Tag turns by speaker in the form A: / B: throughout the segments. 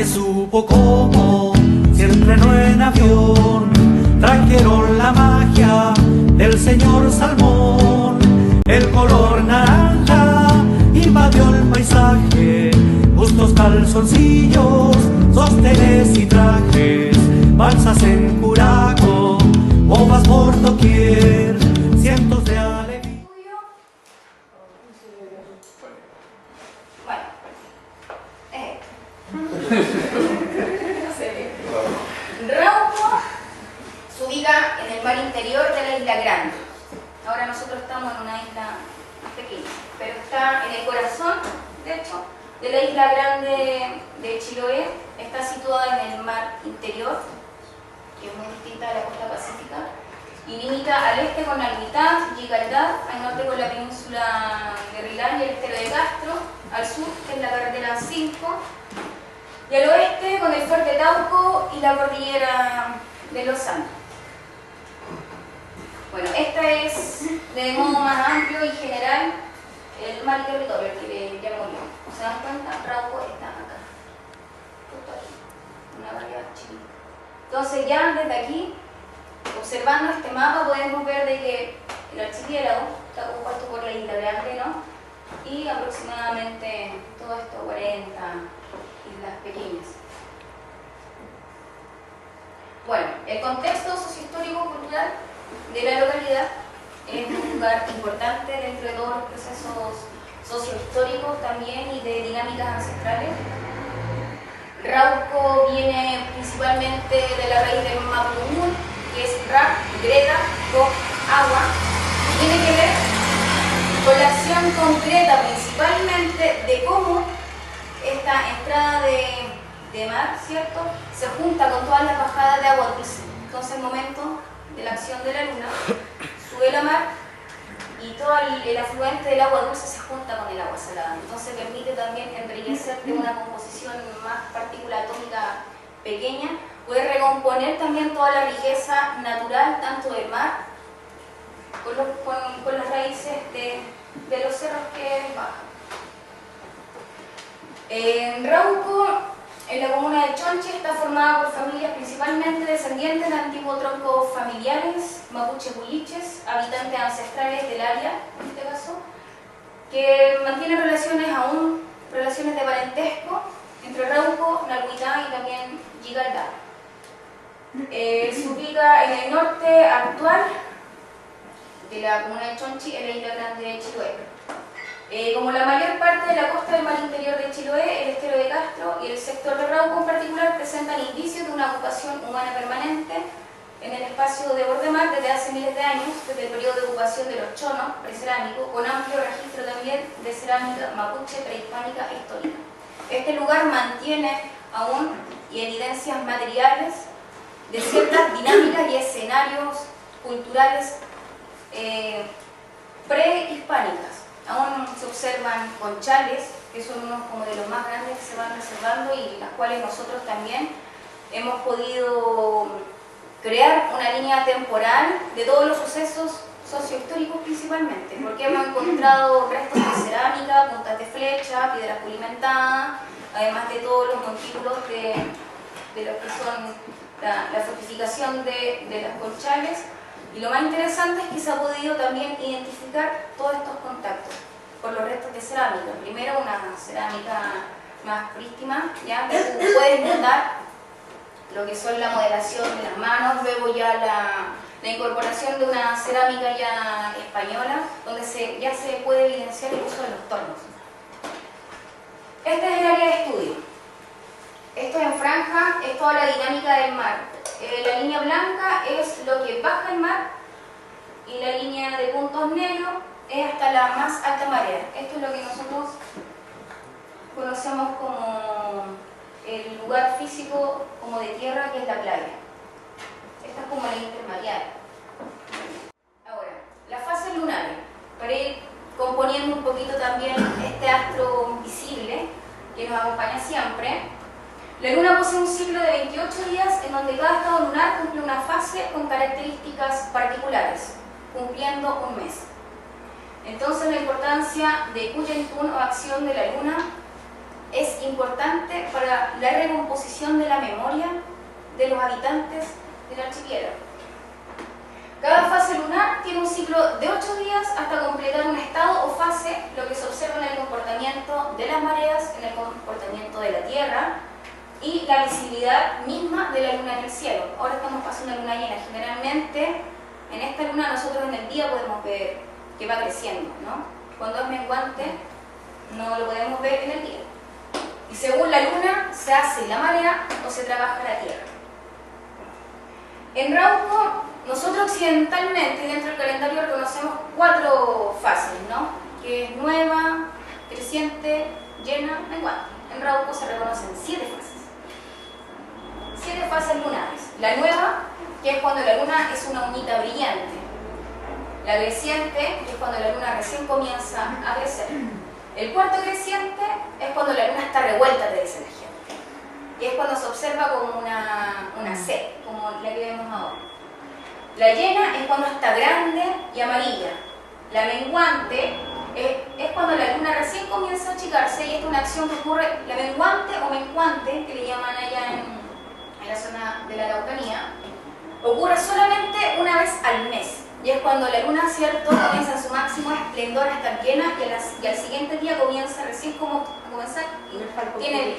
A: Nadie supo cómo, si el tren en avión, trajeron la magia del señor Salmón. El color naranja invadió el paisaje, bustos calzoncillos, sostenes y trajes, balsas en Curaco, bobas por doquier, cientos de alegría.
B: Rauco se ubica en el mar interior de la Isla Grande. Ahora nosotros estamos en una isla más pequeña, pero está en el corazón, de hecho, de la Isla Grande de Chiloé. Está situada en el mar interior, que es muy distinta de la costa pacífica, y limita al este con Nalhuitá, Yicaldá, al norte con la península de Rilán y el estero de Castro, al sur, que es la carretera 5, y al oeste con el fuerte Tauco y la cordillera de los Andes. Bueno, esta es, de modo más amplio y general, el mar y territorio, el que le llamo yo. ¿Se dan cuenta? Rauco está acá, justo aquí, una variedad chiquita. Entonces ya desde aquí, observando este mapa, podemos ver de que el archipiélago está compuesto por la Isla Grande, ¿no? Y aproximadamente todo esto, 40 islas pequeñas. Bueno, el contexto sociohistórico-cultural de la localidad es un lugar importante dentro de todos los procesos sociohistóricos también y de dinámicas ancestrales. Rauco viene principalmente de la raíz del mapudungun, que es ra, greta, co, agua, y tiene que ver con la acción concreta principalmente de cómo esta entrada de mar, ¿cierto?, se junta con todas las bajadas de agua dulce. Entonces, el momento de la acción de la luna, sube la mar y todo el afluente del agua dulce se junta con el agua salada. Entonces permite también enriquecer de una composición más partícula atómica pequeña, puede recomponer también toda la riqueza natural, tanto del mar, con las raíces de los cerros que bajan. En Rauco, en la comuna de Chonchi, está formada por familias principalmente descendientes de antiguos troncos familiares, mapuches huilliches, habitantes ancestrales del área, en este caso, que mantienen relaciones de parentesco entre Rauco, Nalhuitá y también Yicaldá. Se ubica en el norte actual de la comuna de Chonchi, en la Isla Grande de Chiloé. Como la mayor parte de la costa del mar interior de Chiloé, el estero de Castro y el sector de Rauco en particular presentan indicios de una ocupación humana permanente en el espacio de bordemar desde hace miles de años, desde el periodo de ocupación de los chonos precerámicos, con amplio registro también de cerámica mapuche prehispánica e histórica. Este lugar mantiene aún evidencias materiales de ciertas dinámicas y escenarios culturales prehispánicas. Aún se observan conchales, que son unos como de los más grandes que se van reservando y las cuales nosotros también hemos podido crear una línea temporal de todos los sucesos sociohistóricos principalmente, porque hemos encontrado restos de cerámica, puntas de flecha, piedras pulimentadas, además de todos los montículos de lo que son la fortificación de las conchales. Y lo más interesante es que se ha podido también identificar todos estos contactos por los restos de cerámica. Primero una cerámica más prístina, ya que tú puedes notar lo que son la modelación de las manos, luego ya la incorporación de una cerámica ya española, donde ya se puede evidenciar el uso de los tornos. Este es el área de estudio. Esto en franja es toda la dinámica del mar. La línea blanca es lo que baja el mar y la línea de puntos negros es hasta la más alta marea. Esto es lo que nosotros conocemos como el lugar físico como de tierra, que es la playa. Esta es como la intermareal. Ahora, las fases lunares, para ir componiendo un poquito también este astro visible que nos acompaña siempre. La luna posee un ciclo de 28 días en donde cada estado lunar cumple una fase con características particulares, cumpliendo un mes. Entonces la importancia de Cuyentún o acción de la luna es importante. importante para la recomposición de la memoria de los habitantes del archipiélago. Cada fase lunar tiene un ciclo de 8 días hasta completar un estado o fase, lo que se observa en el comportamiento de las mareas, en el comportamiento de la Tierra y la visibilidad misma de la luna en el cielo. Ahora estamos pasando una luna llena. Generalmente en esta luna nosotros en el día podemos ver que va creciendo, ¿no? Cuando es menguante no lo podemos ver en el día. Y según la luna se hace la marea o se trabaja la Tierra. En Rauco, nosotros occidentalmente dentro del calendario reconocemos 4 fases, ¿no? Que es nueva, creciente, llena, menguante. En Rauco se reconocen 7 fases. 7 fases lunares. La nueva, que es cuando la luna es una uñita brillante. La creciente, que es cuando la luna recién comienza a crecer. El cuarto creciente es cuando la luna está revuelta, te dice la gente. Y es cuando se observa como una C, como la que vemos ahora. La llena es cuando está grande y amarilla. La menguante es cuando la luna recién comienza a achicarse y esta es una acción que ocurre, la menguante o menguante, que le llaman allá en la zona de la Araucanía, ocurre solamente una vez al mes. Y es cuando la luna, ¿cierto?, comienza en su máximo esplendor a estar llena y al siguiente día comienza recién como a comenzar y tiene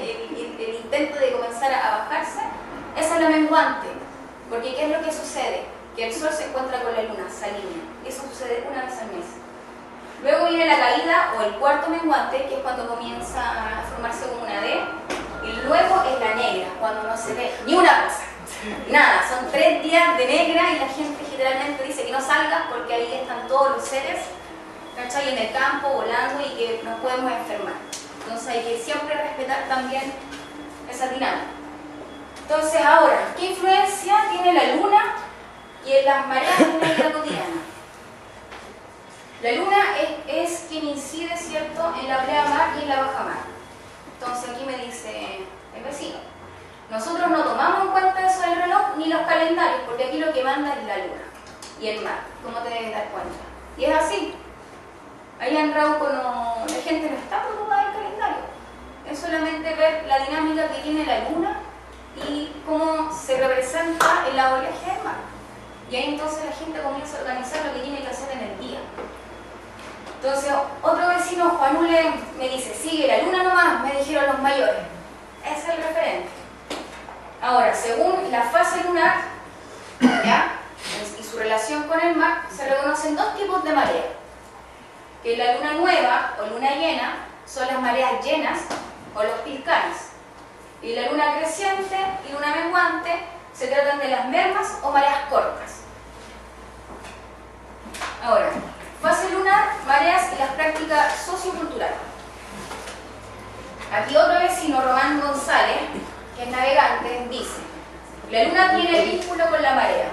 B: el intento de comenzar a bajarse. Esa es la menguante. Porque ¿qué es lo que sucede? Que el sol se encuentra con la luna, se alinea. Eso sucede una vez al mes. Luego viene la caída o el cuarto menguante, que es cuando comienza a formarse como una D. Y luego es la negra, cuando no se ve ni una cosa. Nada, son 3 días de negra y la gente generalmente dice que no salgas porque ahí están todos los seres, ¿cachai?, en el campo volando y que nos podemos enfermar. Entonces hay que siempre respetar también esa dinámica. Entonces ahora, ¿qué influencia tiene la luna y en las mareas en la vida cotidiana? La luna es quien incide, ¿cierto?, en la pleamar y en la bajamar. Entonces aquí me dice el vecino. Nosotros no tomamos en cuenta eso del reloj ni los calendarios, porque aquí lo que manda es la luna y el mar, como te debes dar cuenta. Y es así. Allá en Rauco la gente no está preocupada del calendario. Es solamente ver la dinámica que tiene la luna y cómo se representa en la oleaje del mar. Y ahí entonces la gente comienza a organizar lo que tiene que hacer en el día. Entonces, otro vecino, Juanule, me dice, sigue la luna nomás, me dijeron los mayores. Ese es el referente. Ahora, según la fase lunar, ¿ya?, y su relación con el mar, se reconocen 2 tipos de marea. Que la luna nueva o luna llena son las mareas llenas o los pilcanes. Y la luna creciente y luna menguante se tratan de las mermas o mareas cortas. Ahora, fase lunar, mareas y las prácticas socioculturales. Aquí otro vecino, Román González, que es navegante, dice: la luna tiene el vínculo con la marea.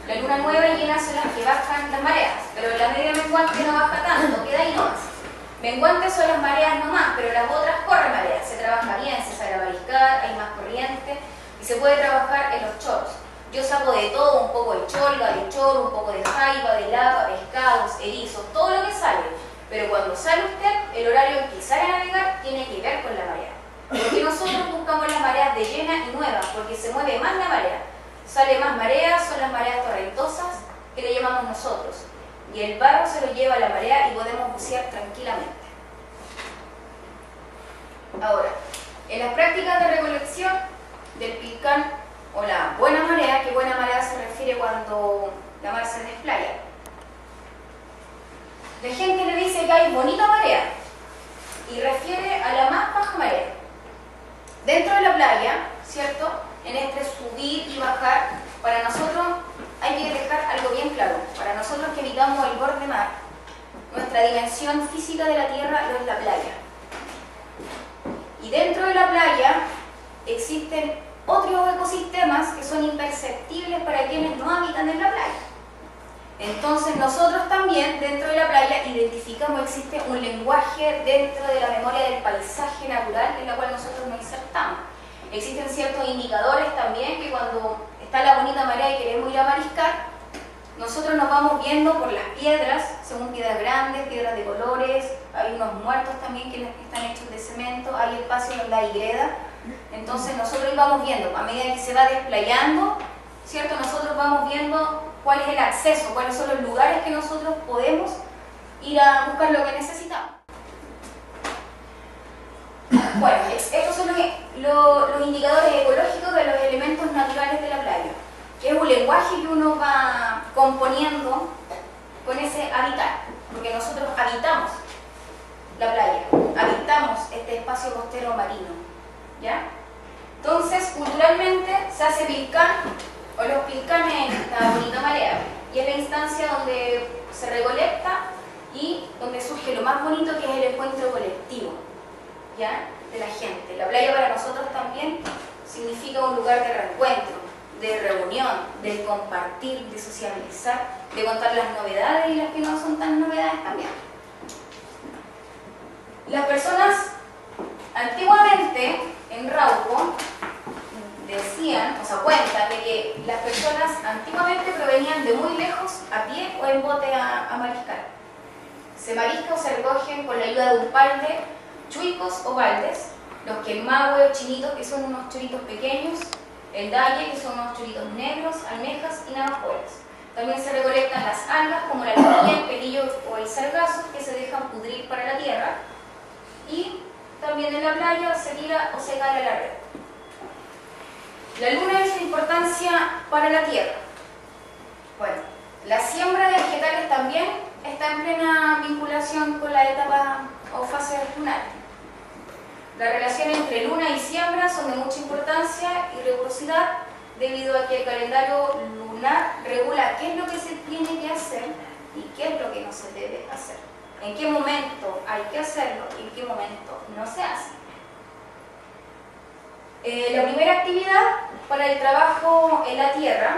B: La luna nueva y llena son las que bajan las mareas, pero la media menguante no baja tanto, queda ahí nomás. Menguantes son las mareas nomás, pero las otras corren mareas. Se trabaja bien, se sabe mariscar, hay más corriente y se puede trabajar en los choros. Yo saco de todo, un poco de cholga, de choro, un poco de jaiba, de lapa, pescados, erizos, todo lo que sale. Pero cuando sale usted, el horario en que sale a navegar tiene que ver con la marea. Porque nosotros buscamos las mareas de llena y nueva, porque se mueve más la marea. Sale más marea, son las mareas torrentosas que le llamamos nosotros. Y el barro se lo lleva a la marea y podemos bucear tranquilamente. Ahora, en las prácticas de recolección del pilcán o la buena marea, que buena marea se refiere cuando la mar se desplaya. La gente le dice que hay bonita marea y refiere a la más baja marea. Dentro de la playa, ¿cierto?, en este subir y bajar, para nosotros hay que dejar algo bien claro. Para nosotros que habitamos el borde mar, nuestra dimensión física de la tierra no es la playa. Y dentro de la playa existen otros ecosistemas que son imperceptibles para quienes no habitan en la playa. Entonces nosotros también dentro de la playa identificamos, existe un lenguaje dentro de la memoria del paisaje natural en la cual nosotros nos insertamos. Existen ciertos indicadores también que cuando está la bonita marea y queremos ir a mariscar, nosotros nos vamos viendo por las piedras, según piedras grandes, piedras de colores, hay unos muertos también que están hechos de cemento. cemento, hay espacio donde hay greda. Entonces nosotros íbamos viendo, a medida que se va desplayando, ¿cierto? Nosotros vamos viendo cuál es el acceso, cuáles son los lugares que nosotros podemos ir a buscar lo que necesitamos. Bueno, estos son los indicadores ecológicos de los elementos naturales de la playa, que es un lenguaje que uno va componiendo con ese habitar, porque nosotros habitamos la playa, habitamos este espacio costero marino, ¿ya? Entonces, culturalmente se hace pilcán, o los pilcanes en esta bonita marea, y es la instancia donde se recolecta y donde surge lo más bonito, que es el encuentro colectivo, ¿ya? De la gente. La playa para nosotros también significa un lugar de reencuentro, de reunión, de compartir, de sociabilizar, de contar las novedades y las que no son tan novedades también. Las personas antiguamente en Rauco decían, o sea, cuentan de que las personas antiguamente provenían de muy lejos a pie o en bote a mariscar. Se marisca o se recogen con la ayuda de un par de chuicos o baldes, los quelmahue o chinitos, que son unos choritos pequeños, el dalle, que son unos choritos negros, almejas y navajoles. También se recolectan las algas como la almeja, el pelillo o el sargazo, que se dejan pudrir para la tierra, y también en la playa se tira o se cae la red. La luna es de importancia para la tierra. Bueno, la siembra de vegetales también está en plena vinculación con la etapa o fase lunar. La relación entre luna y siembra son de mucha importancia y rigurosidad, debido a que el calendario lunar regula qué es lo que se tiene que hacer y qué es lo que no se debe hacer. En qué momento hay que hacerlo y en qué momento no se hace. La primera actividad para el trabajo en la tierra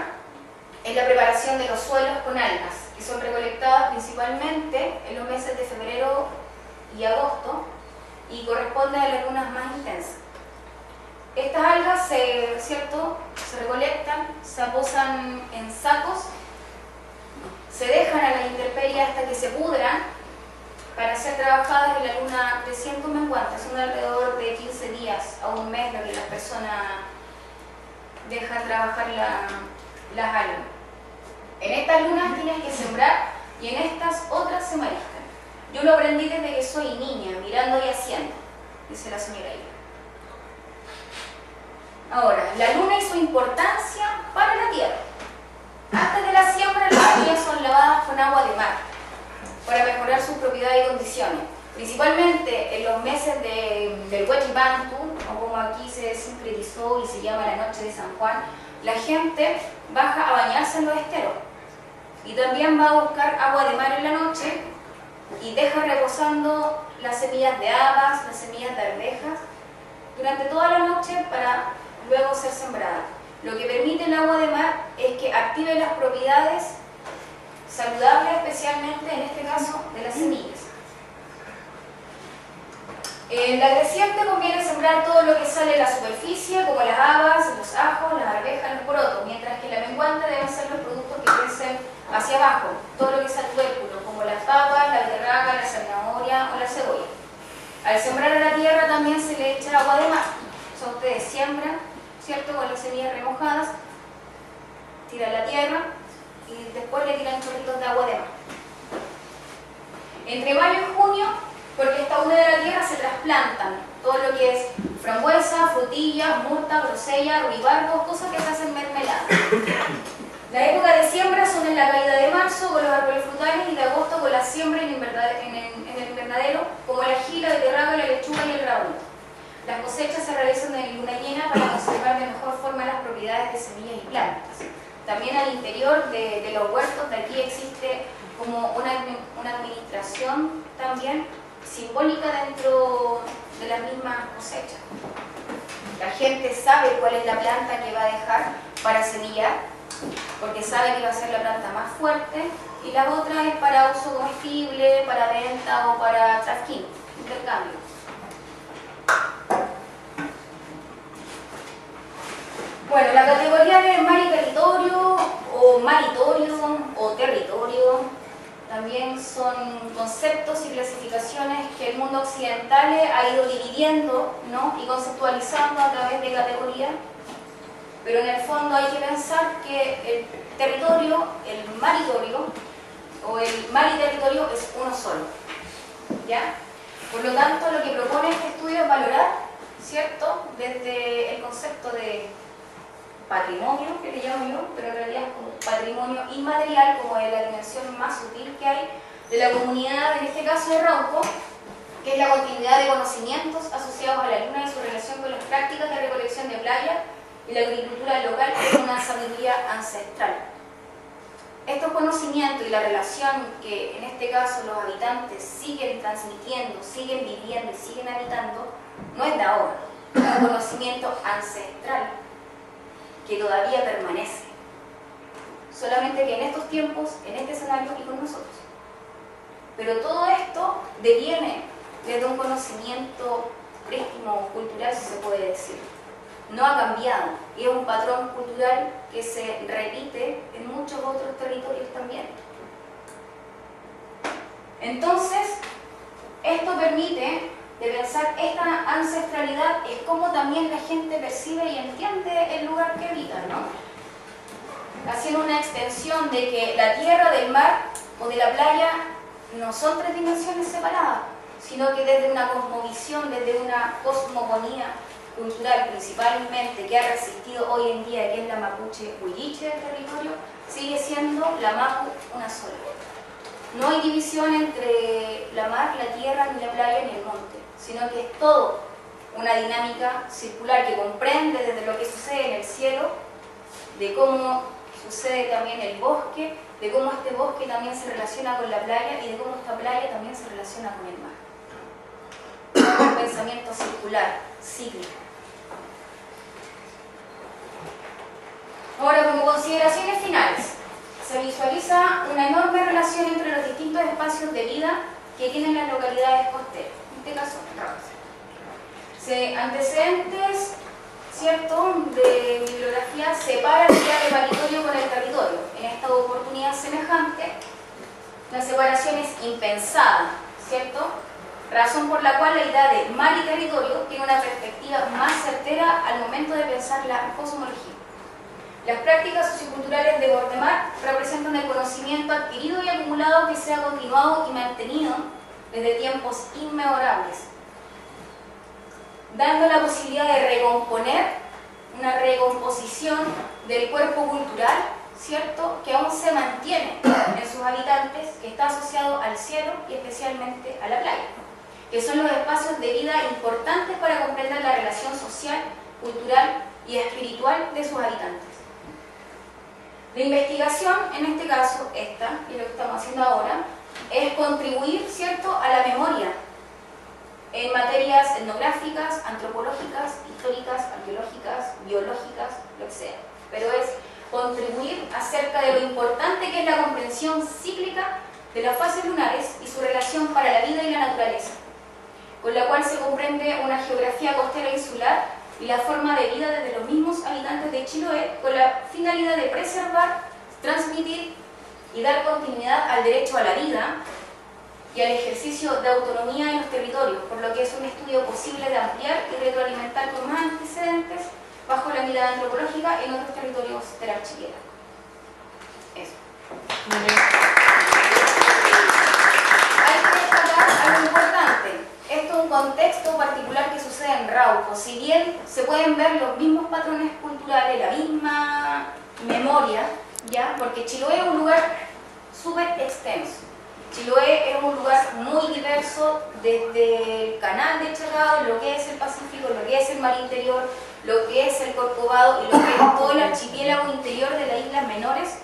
B: es la preparación de los suelos con algas, que son recolectadas principalmente en los meses de febrero y agosto y corresponde a las lunas más intensas. Estas algas se recolectan, se aposan en sacos, se dejan a la intemperie hasta que se pudran para ser trabajadas en la luna creciente o menguante. Son alrededor de 15 días a un mes lo que las personas dejan trabajar las algas. En estas lunas tienes que sembrar y en estas otras se mariscan. Yo lo aprendí desde que soy niña, mirando y haciendo, dice la señora Ida. Ahora, la luna y su importancia para la tierra. Antes de la siembra, las semillas son lavadas con agua de mar para mejorar sus propiedades y condiciones. Principalmente en los meses del Huachipantu, o como aquí se sincretizó y se llama la noche de San Juan, la gente baja a bañarse en los esteros y también va a buscar agua de mar en la noche y deja reposando las semillas de habas, las semillas de arvejas durante toda la noche para luego ser sembrada. Lo que permite el agua de mar es que active las propiedades saludables, especialmente en este caso de las semillas. En la creciente conviene sembrar todo lo que sale de la superficie, como las habas, los ajos, las arvejas, los porotos, mientras que en la menguante deben ser los productos que crecen hacia abajo, todo lo que es el tubérculo, como las papas, la beterraga, la zanahoria o la cebolla. Al sembrar a la tierra también se le echa agua de mar. O sea, ustedes siembran, ¿cierto?, con las semillas remojadas, tiran la tierra y después le tiran chorritos de agua de mar. Entre mayo y junio, porque esta humedad de la tierra, se trasplantan todo lo que es frambuesa, frutilla, murta, grosella, ruibarbo, cosas que se hacen mermelada. La época de siembra son en la caída de marzo con los árboles frutales y de agosto con la siembra en el invernadero, como la ají, la beterraga, la lechuga y el raúl. Las cosechas se realizan en luna llena para conservar de mejor forma las propiedades de semillas y plantas. También al interior de los huertos de aquí existe como una administración también simbólica dentro de las mismas cosechas. La gente sabe cuál es la planta que va a dejar para semillar, porque sabe que va a ser la planta más fuerte, y la otra es para uso comestible, para venta o para trafking, intercambio. Bueno, la categoría de mar y territorio, o maritorio, o territorio, también son conceptos y clasificaciones que el mundo occidental ha ido dividiendo, ¿no?, y conceptualizando a través de categorías, pero en el fondo hay que pensar que el territorio, el maritorio, o el mar y territorio es uno solo, ¿ya? Por lo tanto, lo que propone este estudio es valorar, ¿cierto?, desde el concepto de patrimonio, que le llamo yo, pero en realidad es como patrimonio inmaterial, como de la dimensión más sutil que hay de la comunidad, en este caso de Rauco, que es la continuidad de conocimientos asociados a la luna y su relación con las prácticas de recolección de playa y la agricultura local, que es una sabiduría ancestral. Estos conocimientos y la relación que en este caso los habitantes siguen transmitiendo, siguen viviendo y siguen habitando, no es de ahora, es un conocimiento ancestral que todavía permanece, solamente que en estos tiempos, en este escenario y con nosotros. Pero todo esto deviene desde un conocimiento prístino, cultural, si se puede decir. No ha cambiado, y es un patrón cultural que se repite en muchos otros territorios también. Entonces, esto permite de pensar esta ancestralidad, es como también la gente percibe y entiende el lugar que habita, ¿no? Haciendo una extensión de que la tierra, del mar o de la playa no son tres dimensiones separadas, sino que desde una cosmovisión, desde una cosmogonía cultural principalmente que ha resistido hoy en día, que es la mapuche huilliche del territorio, sigue siendo la mapu una sola. No hay división entre la mar, la tierra, ni la playa, ni el monte, sino que es todo una dinámica circular que comprende desde lo que sucede en el cielo, de cómo sucede también el bosque, de cómo este bosque también se relaciona con la playa y de cómo esta playa también se relaciona con el mar. Un pensamiento circular, cíclico. Ahora, como consideraciones finales, se visualiza una enorme relación entre los distintos espacios de vida que tienen las localidades costeras, en este caso, Rauco. Antecedentes, ¿cierto?, de bibliografía separan la idea de territorio con el territorio. En esta oportunidad semejante, la separación es impensada, ¿cierto?, razón por la cual la idea de mar y territorio tiene una perspectiva más certera al momento de pensar la cosmología. Las prácticas socioculturales de Bordemar representan el conocimiento adquirido y acumulado que se ha continuado y mantenido desde tiempos inmemorables, dando la posibilidad de recomponer una recomposición del cuerpo cultural, ¿cierto?, que aún se mantiene en sus habitantes, que está asociado al cielo y especialmente a la playa, que son los espacios de vida importantes para comprender la relación social, cultural y espiritual de sus habitantes. La investigación, en este caso, esta, y lo que estamos haciendo ahora, es contribuir, ¿cierto?, a la memoria en materias etnográficas, antropológicas, históricas, arqueológicas, biológicas, lo que sea. Pero es contribuir acerca de lo importante que es la comprensión cíclica de las fases lunares y su relación para la vida y la naturaleza, con la cual se comprende una geografía costera insular y la forma de vida desde los mismos habitantes de Chiloé, con la finalidad de preservar, transmitir y dar continuidad al derecho a la vida y al ejercicio de autonomía en los territorios, por lo que es un estudio posible de ampliar y retroalimentar con más antecedentes bajo la mirada antropológica en otros territorios del archipiélago. Eso. Hay que destacar algo importante. Esto es un contexto particular que sucede en Rauco. Si bien se pueden ver los mismos patrones culturales, la misma memoria, ¿ya? Porque Chiloé es un lugar súper extenso. Chiloé es un lugar muy diverso, desde el canal de Chacao, lo que es el Pacífico, lo que es el mar interior, lo que es el Corcovado y lo que es todo el archipiélago interior de las islas menores.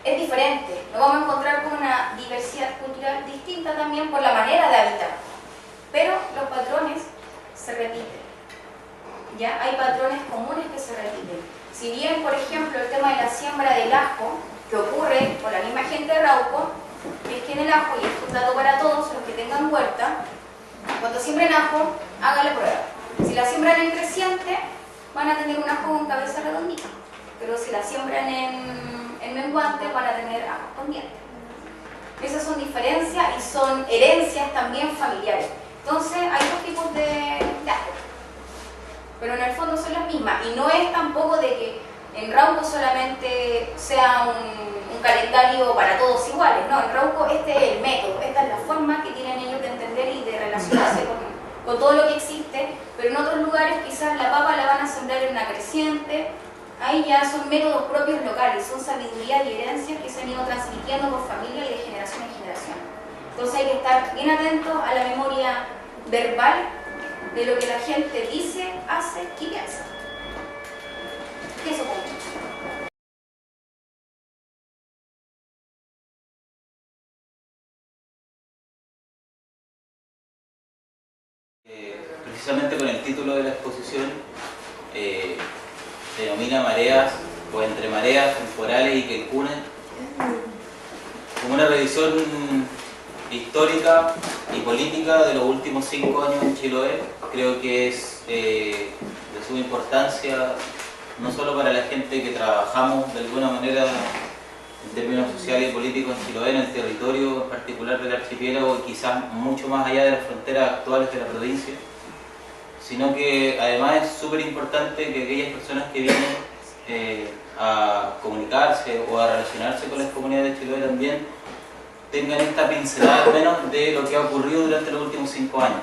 B: Es diferente. Nos vamos a encontrar con una diversidad cultural distinta también por la manera de habitar. Pero los patrones se repiten, ¿ya? Hay patrones comunes que se repiten. Si bien, por ejemplo, el tema de la siembra del ajo, que ocurre con la misma gente de Rauco, es que en el ajo, y esto es un dato para todos los que tengan huerta, cuando siembren ajo, hagan la prueba. Si la siembran en creciente, van a tener un ajo con cabeza redondita, pero si la siembran en menguante, van a tener ajo con dientes. Esas son diferencias y son herencias también familiares. Entonces hay dos tipos de árboles, pero en el fondo son las mismas. Y no es tampoco de que en Rauco solamente sea un calendario para todos iguales, no, en Rauco este es el método, esta es la forma que tienen ellos de entender y de relacionarse con todo lo que existe, pero en otros lugares quizás la papa la van a sembrar en una creciente. Ahí ya son métodos propios locales, son sabiduría y herencias que se han ido transmitiendo por familia y de generación en generación. Entonces hay que estar bien atentos a la memoria verbal de lo que la gente dice, hace y piensa. Eso como.
C: Precisamente con el título de la exposición se denomina Mareas o Entre Mareas Temporales y Quilpunes, como una revisión histórica y política de los últimos 5 años en Chiloé. Creo que es de suma importancia no solo para la gente que trabajamos de alguna manera en términos sociales y políticos en Chiloé, en el territorio en particular del archipiélago y quizás mucho más allá de las fronteras actuales de la provincia, sino que además es súper importante que aquellas personas que vienen a comunicarse o a relacionarse con las comunidades de Chiloé también tengan esta pincelada al menos de lo que ha ocurrido durante los últimos 5 años.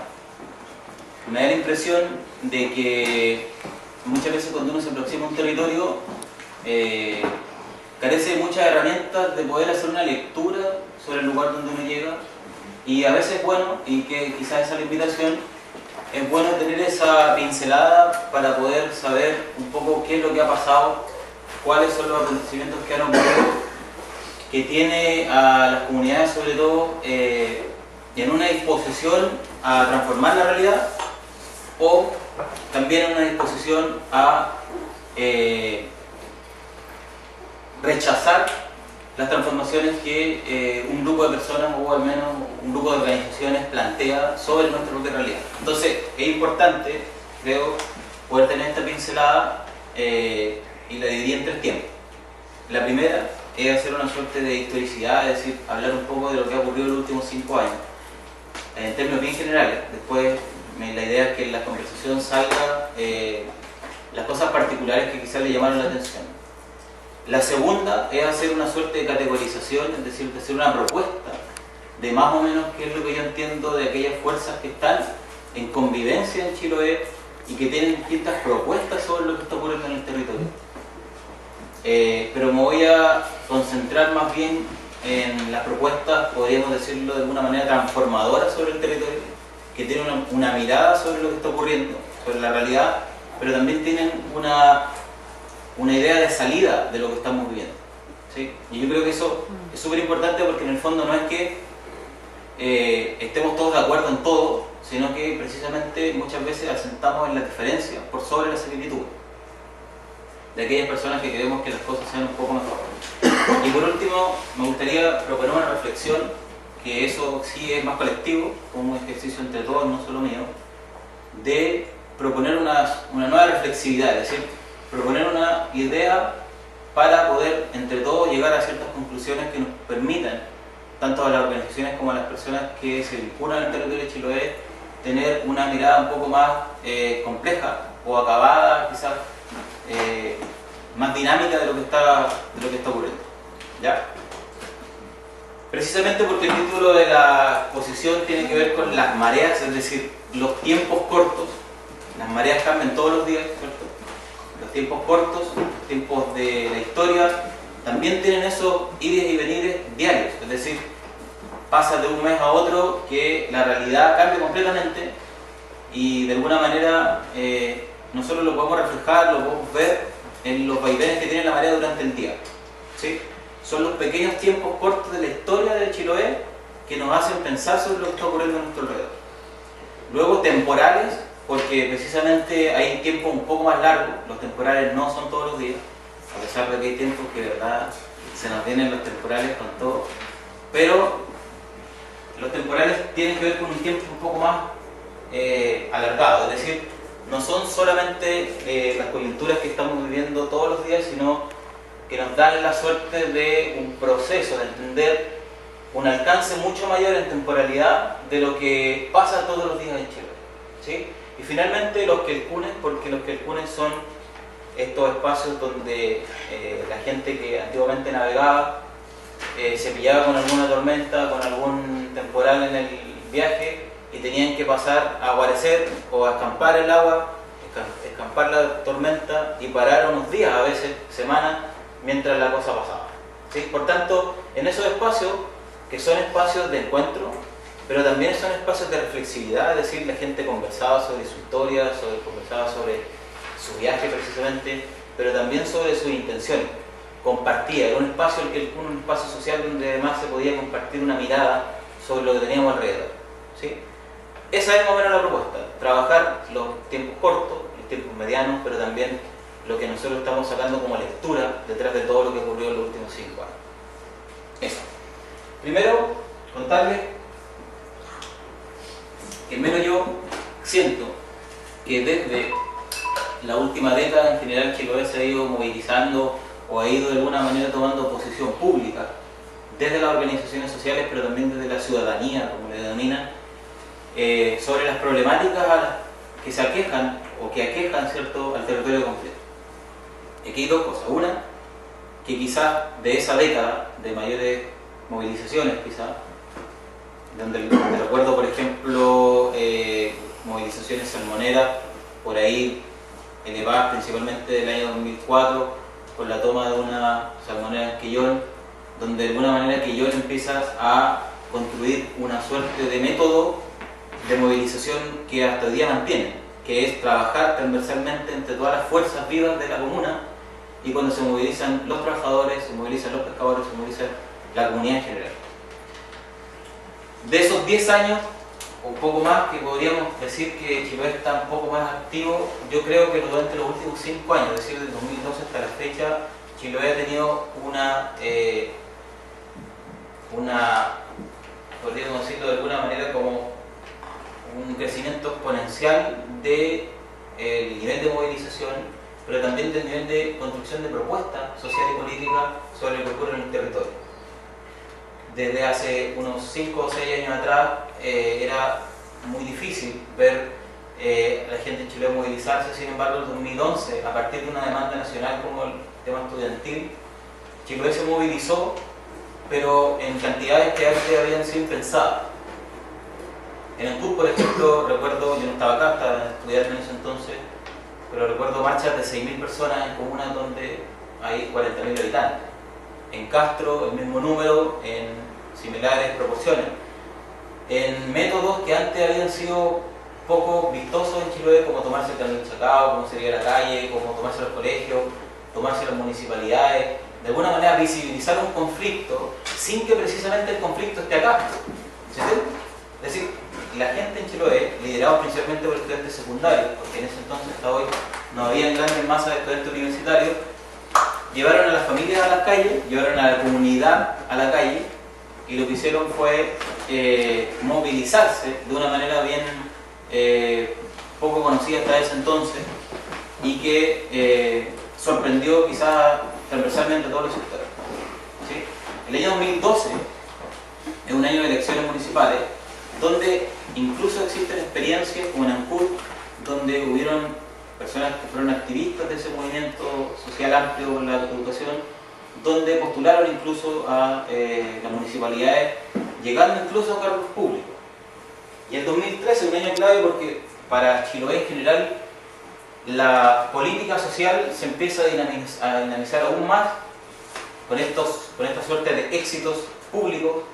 C: Me da la impresión de que muchas veces cuando uno se aproxima a un territorio carece de muchas herramientas de poder hacer una lectura sobre el lugar donde uno llega, y a veces es bueno, y que quizás esa es la invitación, es bueno tener esa pincelada para poder saber un poco qué es lo que ha pasado, cuáles son los acontecimientos que han ocurrido, que tiene a las comunidades sobre todo en una disposición a transformar la realidad, o también en una disposición a rechazar las transformaciones que un grupo de personas o al menos un grupo de organizaciones plantea sobre nuestra propia realidad. Entonces es importante, creo, poder tener esta pincelada y la dividí en 3 tiempos. La primera es hacer una suerte de historicidad, es decir, hablar un poco de lo que ha ocurrido en los últimos 5 años, en términos bien generales. Después la idea es que en la conversación salga las cosas particulares que quizás le llamaron la atención. La segunda es hacer una suerte de categorización, es decir, hacer una propuesta de más o menos qué es lo que yo entiendo de aquellas fuerzas que están en convivencia en Chiloé y que tienen distintas propuestas sobre lo que está ocurriendo en el territorio. Pero me voy a concentrar más bien en las propuestas, podríamos decirlo de alguna manera, transformadoras sobre el territorio, que tienen una mirada sobre lo que está ocurriendo, sobre la realidad, pero también tienen una idea de salida de lo que estamos viviendo, ¿sí? Y yo creo que eso es súper importante, porque en el fondo no es que estemos todos de acuerdo en todo, sino que precisamente muchas veces asentamos en la diferencia por sobre la similitud de aquellas personas que queremos que las cosas sean un poco mejor. Y por último, me gustaría proponer una reflexión, que eso sí es más colectivo, como un ejercicio entre todos, no solo mío, de proponer una nueva reflexividad, es decir, proponer una idea para poder entre todos llegar a ciertas conclusiones que nos permitan, tanto a las organizaciones como a las personas que se vinculan al territorio de Chiloé, tener una mirada un poco más compleja o acabada, quizás más dinámica de lo que está ocurriendo. ¿Ya? Precisamente porque el título de la exposición tiene que ver con las mareas, es decir, los tiempos cortos. Las mareas cambian todos los días, ¿cierto? Los tiempos cortos, los tiempos de la historia, también tienen esos ires y venires diarios, es decir, pasa de un mes a otro que la realidad cambia completamente y de alguna manera nosotros lo podemos reflejar, lo podemos ver en los vaivenes que tiene la marea durante el día, ¿sí? Son los pequeños tiempos cortos de la historia de Chiloé que nos hacen pensar sobre lo que está ocurriendo a nuestro alrededor. Luego temporales, porque precisamente hay tiempos un poco más largos, los temporales no son todos los días, a pesar de que hay tiempos que de verdad se nos vienen los temporales con todo, pero los temporales tienen que ver con un tiempo un poco más alargado, es decir, no son solamente las coyunturas que estamos viviendo todos los días, sino que nos dan la suerte de un proceso, de entender un alcance mucho mayor en temporalidad de lo que pasa todos los días en Chile, ¿sí? Y finalmente los Quilcunes, porque los Quilcunes son estos espacios donde la gente que antiguamente navegaba se pillaba con alguna tormenta, con algún temporal en el viaje y tenían que pasar a guarecer o a escampar el agua, escampar la tormenta y parar unos días, a veces semanas, mientras la cosa pasaba, ¿sí? Por tanto, en esos espacios, que son espacios de encuentro, pero también son espacios de reflexividad, es decir, la gente conversaba sobre su historia, conversaba sobre su viaje precisamente, pero también sobre sus intenciones. Compartía, era un espacio social donde además se podía compartir una mirada sobre lo que teníamos alrededor, ¿sí? Esa es más o menos la propuesta, trabajar los tiempos cortos, los tiempos medianos, pero también lo que nosotros estamos sacando como lectura detrás de todo lo que ocurrió en los últimos 5 años. Eso. Primero, contarles que al menos yo siento que desde la última década en general Chiloé se ha ido movilizando o ha ido de alguna manera tomando posición pública desde las organizaciones sociales, pero también desde la ciudadanía, como le denominan, sobre las problemáticas que se aquejan o que aquejan, ¿cierto?, al territorio de conflicto. Aquí hay dos cosas. Una, que quizás de esa década de mayores movilizaciones, quizás, donde recuerdo, por ejemplo, movilizaciones salmoneras, por ahí elevadas principalmente del año 2004, con la toma de una salmonera en Quillón, donde de alguna manera Quillón empieza a construir una suerte de método de movilización que hasta hoy día mantiene, que es trabajar transversalmente entre todas las fuerzas vivas de la comuna, y cuando se movilizan los trabajadores, se movilizan los pescadores, se moviliza la comunidad en general. De esos 10 años, o un poco más, que podríamos decir que Chiloé está un poco más activo, yo creo que durante los últimos 5 años, es decir, desde 2012 hasta la fecha, Chiloé ha tenido podríamos decirlo de alguna manera, como un crecimiento exponencial del nivel de movilización, pero también del nivel de construcción de propuestas sociales y políticas sobre lo que ocurre en el territorio. Desde hace unos 5 o 6 años atrás era muy difícil ver a la gente en Chile movilizarse. Sin embargo, en 2011, a partir de una demanda nacional como el tema estudiantil, Chiloé se movilizó, pero en cantidades que antes habían sido impensadas. En Ancud, por ejemplo, recuerdo, yo no estaba acá, estaba estudiando en ese entonces, pero recuerdo marchas de 6.000 personas en comunas donde hay 40.000 habitantes. En Castro, el mismo número, en similares proporciones. En métodos que antes habían sido poco vistosos en Chiloé, como tomarse el camino del Chacao, como salir a la calle, como tomarse los colegios, tomarse las municipalidades, de alguna manera visibilizar un conflicto sin que precisamente el conflicto esté acá. ¿Sí? Es decir, la gente en Chiloé, liderada principalmente por estudiantes secundarios, porque en ese entonces hasta hoy no había grandes masas de estudiantes universitarios, llevaron a las familias a las calles, llevaron a la comunidad a la calle, y lo que hicieron fue movilizarse de una manera bien poco conocida hasta ese entonces, y que sorprendió quizás transversalmente a todos los sectores. ¿Sí? El año 2012 es un año de elecciones municipales, donde incluso existen experiencias como en Ancud, donde hubieron personas que fueron activistas de ese movimiento social amplio en la educación, donde postularon incluso a las municipalidades, llegando incluso a cargos públicos. Y el 2013 es un año clave porque para Chiloé en general la política social se empieza a dinamizar aún más con esta suerte de éxitos públicos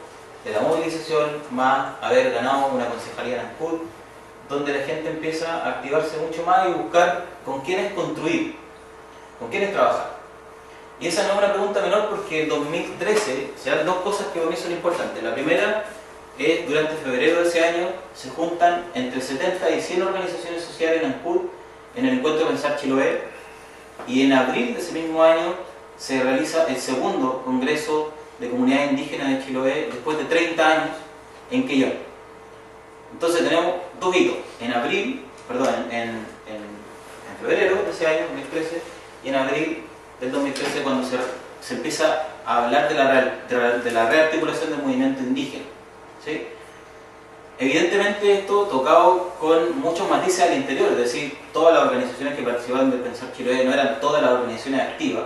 C: de la movilización, más haber ganado una concejalía en Ancud, donde la gente empieza a activarse mucho más y buscar con quiénes construir, con quiénes trabajar. Y esa no es una pregunta menor porque en 2013 se dan dos cosas que para mí son importantes. La primera es, durante febrero de ese año, se juntan entre 70 y 100 organizaciones sociales en Ancud en el encuentro Pensar Chiloé, y en abril de ese mismo año se realiza el segundo Congreso de Comunidades Indígenas de Chiloé después de 30 años en Quillón. Entonces tenemos dos hitos, en febrero de ese año, 2013, y en abril del 2013, cuando se empieza a hablar de la rearticulación del movimiento indígena. ¿Sí? Evidentemente esto tocado con muchos matices al interior, es decir, todas las organizaciones que participaban del Pensar Chiloé no eran todas las organizaciones activas,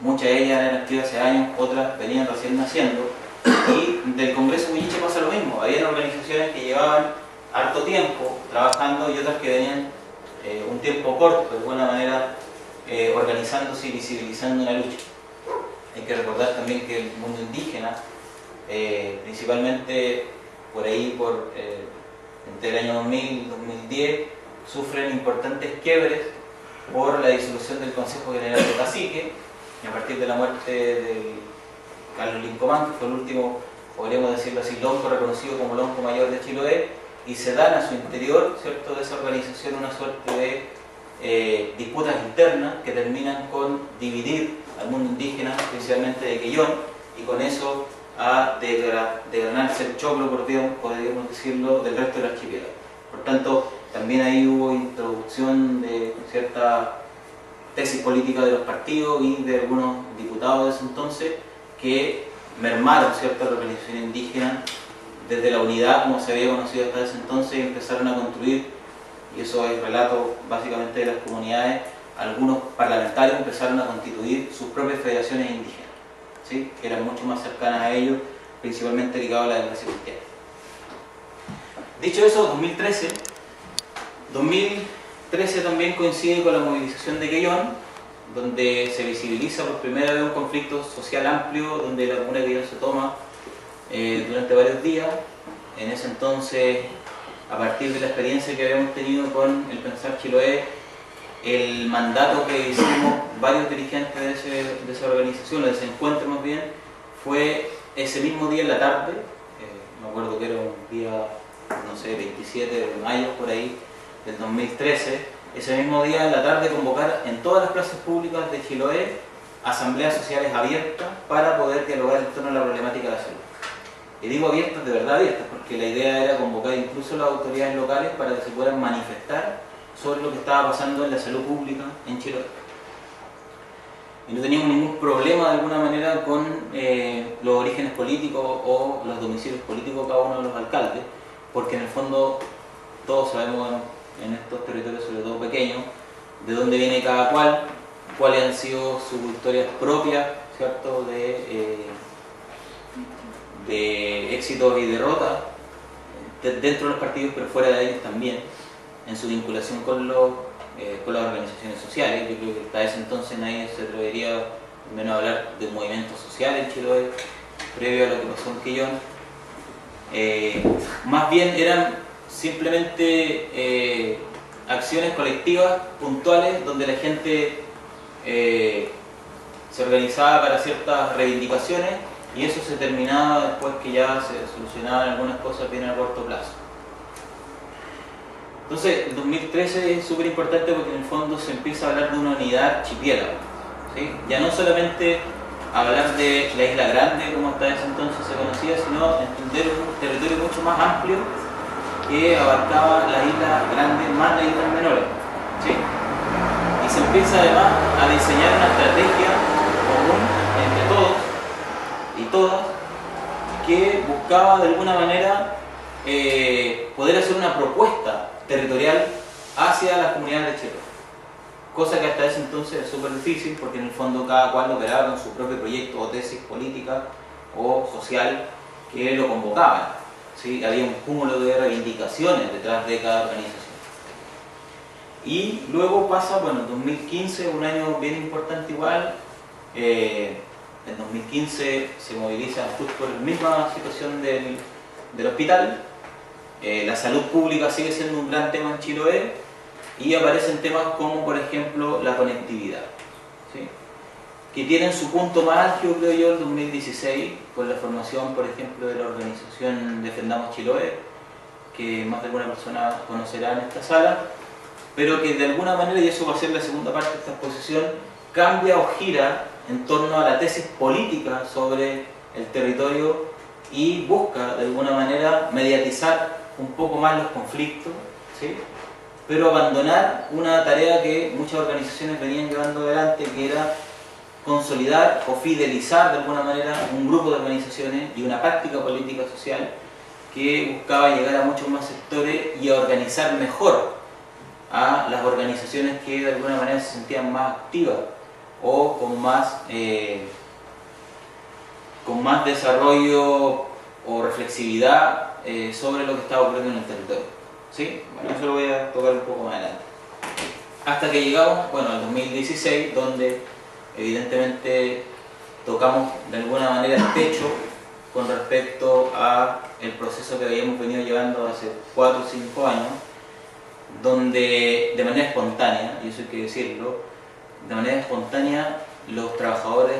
C: muchas de ellas eran activas hace años, otras venían recién naciendo, y del Congreso Huilliche pasa lo mismo, había organizaciones que llevaban harto tiempo trabajando y otras que venían un tiempo corto, de alguna manera organizándose y visibilizando una lucha. Hay que recordar también que el mundo indígena, principalmente por ahí, entre el año 2000 y 2010, sufren importantes quiebres por la disolución del Consejo General de Cacique, y a partir de la muerte de Carlos Lincomán, que fue el último, podríamos decirlo así, lonco reconocido como lonco mayor de Chiloé, y se dan a su interior, ¿cierto?, de esa organización una suerte de disputas internas que terminan con dividir al mundo indígena, especialmente de Quellón, y con eso a desgranarse el choclo, podríamos decirlo, del resto del archipiélago. Por tanto, también ahí hubo introducción de cierta tesis política de los partidos y de algunos diputados de ese entonces que mermaron cierta organización indígena desde la unidad, como se había conocido hasta ese entonces, y empezaron a construir, y eso es relato básicamente de las comunidades, algunos parlamentarios empezaron a constituir sus propias federaciones indígenas, ¿sí?, que eran mucho más cercanas a ellos, principalmente ligados a la democracia cristiana. Dicho eso, 2013 también coincide con la movilización de Quellón, donde se visibiliza por primera vez un conflicto social amplio, donde la comuna de Quellón se toma durante varios días. En ese entonces, a partir de la experiencia que habíamos tenido con el Pensar Chiloé, el mandato que hicimos varios dirigentes de esa organización, de ese encuentro más bien, fue ese mismo día en la tarde, me acuerdo que era un día, no sé, 27 de mayo por ahí, del 2013, ese mismo día en la tarde convocar en todas las plazas públicas de Chiloé asambleas sociales abiertas para poder dialogar en torno a la problemática de la salud. Y digo abiertas, de verdad abiertas, porque la idea era convocar incluso a las autoridades locales para que se puedan manifestar sobre lo que estaba pasando en la salud pública en Chiloé. Y no teníamos ningún problema de alguna manera con los orígenes políticos o los domicilios políticos de cada uno de los alcaldes, porque en el fondo todos sabemos en estos territorios, sobre todo pequeños, de dónde viene cada cual, cuáles han sido sus historias propias, ¿cierto?, de éxitos y derrotas dentro de los partidos, pero fuera de ellos también, en su vinculación con las organizaciones sociales. Yo creo que hasta ese entonces nadie se atrevería al menos a hablar de un movimiento social en Chiloé, previo a lo que pasó en Quellón. Más bien eran simplemente acciones colectivas, puntuales, donde la gente se organizaba para ciertas reivindicaciones, y eso se terminaba después que ya se solucionaban algunas cosas bien a corto plazo. Entonces, el 2013 es súper importante porque en el fondo se empieza a hablar de una unidad archipiélago, ¿sí? Ya no solamente hablar de la Isla Grande, como hasta ese entonces se conocía, sino entender un territorio mucho más amplio que abarcaba la Isla Grande más las islas menores, ¿sí? Y se empieza además a diseñar una estrategia común entre todos y todas, que buscaba de alguna manera poder hacer una propuesta territorial hacia las comunidades de Chile, cosa que hasta ese entonces era súper difícil, porque en el fondo cada cual operaba con su propio proyecto o tesis política o social que lo convocaban, ¿sí? Había un cúmulo de reivindicaciones detrás de cada organización. Y luego pasa, bueno, 2015, un año bien importante igual. En 2015 se moviliza justo por la misma situación del hospital. La salud pública sigue siendo un gran tema en Chiloé, y aparecen temas como, por ejemplo, la conectividad, ¿sí?, que tienen su punto más álgido, creo yo, en 2016, con la formación, por ejemplo, de la organización Defendamos Chiloé, que más de alguna persona conocerá en esta sala, pero que de alguna manera, y eso va a ser la segunda parte de esta exposición, cambia o gira en torno a la tesis política sobre el territorio y busca de alguna manera mediatizar un poco más los conflictos, ¿sí?, pero abandonar una tarea que muchas organizaciones venían llevando adelante, que era consolidar o fidelizar de alguna manera un grupo de organizaciones y una práctica política social que buscaba llegar a muchos más sectores y a organizar mejor a las organizaciones que de alguna manera se sentían más activas o con más desarrollo o reflexividad sobre lo que estaba ocurriendo en el territorio. ¿Sí? Bueno, eso lo voy a tocar un poco más adelante. Hasta que llegamos, bueno, al 2016, donde evidentemente tocamos de alguna manera el techo con respecto a el proceso que habíamos venido llevando hace 4 o 5 años, donde de manera espontánea, y eso hay que decirlo, de manera espontánea los trabajadores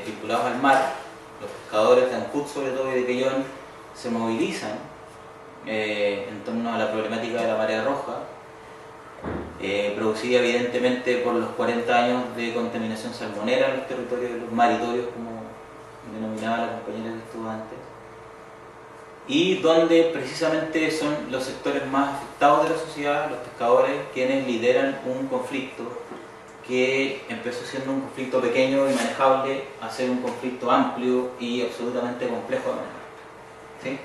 C: vinculados al mar, los pescadores de Ancud sobre todo y de Quellón, se movilizan en torno a la problemática de la marea roja, producida evidentemente por los 40 años de contaminación salmonera en los territorios de los maritorios, como denominaba la compañera que estuvo antes, y donde precisamente son los sectores más afectados de la sociedad, los pescadores, quienes lideran un conflicto que empezó siendo un conflicto pequeño y manejable a ser un conflicto amplio y absolutamente complejo de manejar. ¿Sí?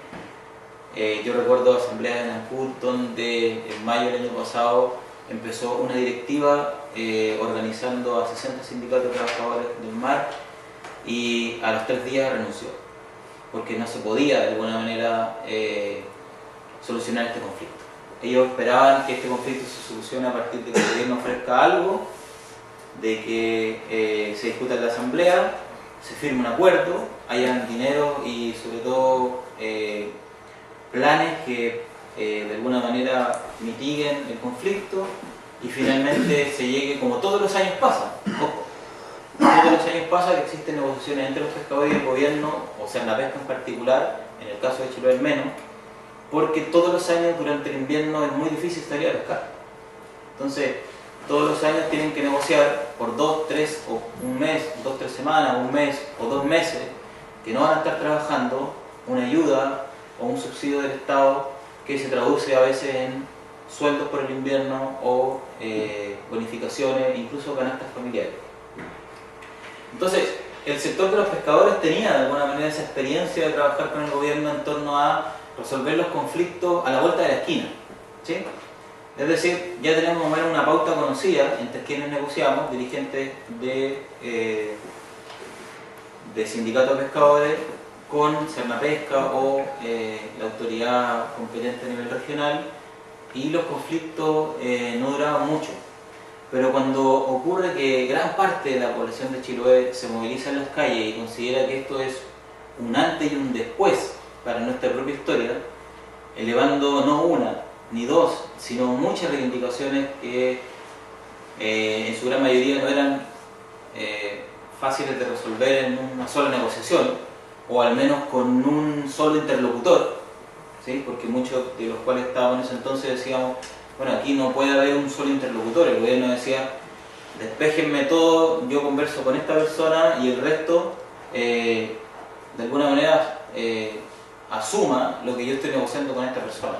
C: Yo recuerdo asambleas en Ancud donde en mayo del año pasado empezó una directiva organizando a 60 sindicatos de trabajadores del mar y a los 3 días renunció, porque no se podía de alguna manera solucionar este conflicto. Ellos esperaban que este conflicto se solucione a partir de que el gobierno ofrezca algo, de que se discuta en la asamblea, se firme un acuerdo, hayan dinero y sobre todo planes que de alguna manera mitiguen el conflicto y finalmente se llegue, como todos los años pasa, ojo, todos los años pasa que existen negociaciones entre los pescadores y el gobierno, o sea en la pesca en particular, en el caso de Chiloé al menos, porque todos los años durante el invierno es muy difícil salir a pescar. Entonces, todos los años tienen que negociar por 2, 3 o un mes, 2, 3 semanas, un mes o 2 meses que no van a estar trabajando, una ayuda o un subsidio del Estado que se traduce a veces en sueldos por el invierno o bonificaciones, incluso canastas familiares. Entonces, el sector de los pescadores tenía de alguna manera esa experiencia de trabajar con el gobierno en torno a resolver los conflictos a la vuelta de la esquina, ¿sí? Es decir, ya tenemos más o menos una pauta conocida entre quienes negociamos, dirigentes de sindicatos de pescadores con Cernapesca o la autoridad competente a nivel regional, y los conflictos no duraban mucho. Pero cuando ocurre que gran parte de la población de Chiloé se moviliza en las calles y considera que esto es un antes y un después para nuestra propia historia, elevando no una ni dos, sino muchas reivindicaciones que en su gran mayoría no eran fáciles de resolver en una sola negociación, o al menos con un solo interlocutor, ¿sí? Porque muchos de los cuales estábamos en ese entonces decíamos, bueno, aquí no puede haber un solo interlocutor. El gobierno decía, despéjenme todo, yo converso con esta persona y el resto de alguna manera asuma lo que yo estoy negociando con esta persona.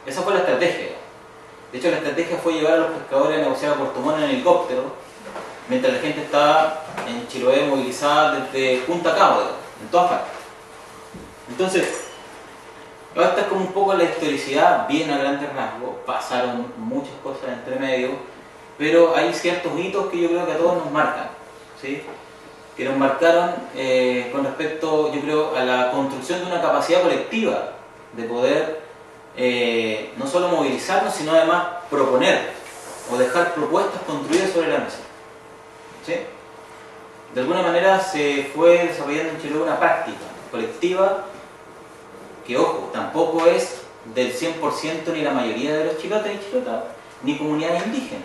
C: Esa fue la estrategia. De hecho, la estrategia fue llevar a los pescadores a negociar a Puerto Montt en helicóptero, mientras la gente estaba en Chiloé movilizada desde Punta Cabo, en todas partes. Entonces, esta es como un poco la historicidad, bien a grandes rasgos. Pasaron muchas cosas entre medio, pero hay ciertos hitos que yo creo que a todos nos marcan, ¿sí? Que nos marcaron con respecto, yo creo, a la construcción de una capacidad colectiva de poder no solo movilizarnos, sino además proponer o dejar propuestas construidas sobre la mesa, ¿sí? De alguna manera se fue desarrollando en Chile una práctica colectiva que, ojo, tampoco es del 100% ni la mayoría de los chilotas y chilotas, ni comunidades indígenas.